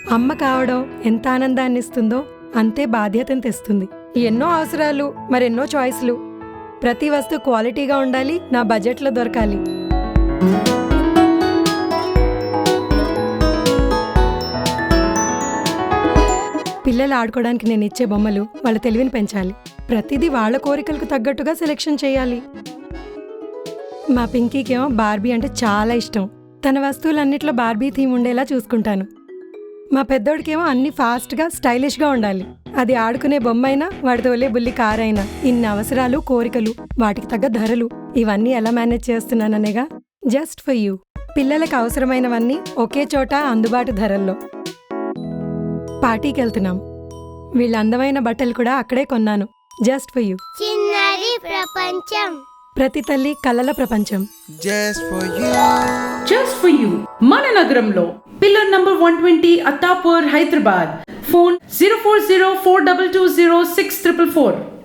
అమ్మ కావడం ఎంత ఆనందాన్ని ఇస్తుందో అంతే బాధ్యతను తెస్తుంది. ఎన్నో అవసరాలు, మరెన్నో చాయిస్లు. ప్రతి వస్తువు క్వాలిటీగా ఉండాలి, నా బడ్జెట్లో దొరకాలి. పిల్లలు ఆడుకోవడానికి నేను ఇచ్చే బొమ్మలు వాళ్ళ తెలివిని పెంచాలి. ప్రతిదీ వాళ్ళ కోరికలకు తగ్గట్టుగా సెలెక్షన్ చేయాలి. మా పింకీకేమో బార్బీ అంటే చాలా ఇష్టం. తన వస్తువులన్నిట్లో బార్బీ థీమ్ ఉండేలా చూసుకుంటాను. మా పెద్దోడికేమో అన్ని ఫాస్ట్గా స్టైలిష్గా ఉండాలి. అది ఆడుకునే బొమ్మ అయినా, వాడి తోలే బుల్లి కార్ అయినా. ఇన్ని అవసరాలు, కోరికలు, వాటికి తగ్గ ధరలు, ఇవన్నీ ఎలా మేనేజ్ చేస్తున్నాననేగా. Just for you. పిల్లలకు అవసరమైనవన్నీ ఒకే చోట అందుబాటు ధరల్లో. పార్టీకి వెళ్తున్నాం. వీళ్ళ అందమైన బట్టలు కూడా అక్కడే కొన్నాను. Just for you. చిన్నారి ప్రపంచం. ప్రతి తల్లి కలల ప్రపంచం. జస్ట్ ఫర్ యూ మన నగరంలో pillar number 120 Attapur Hyderabad. Phone 04042206444.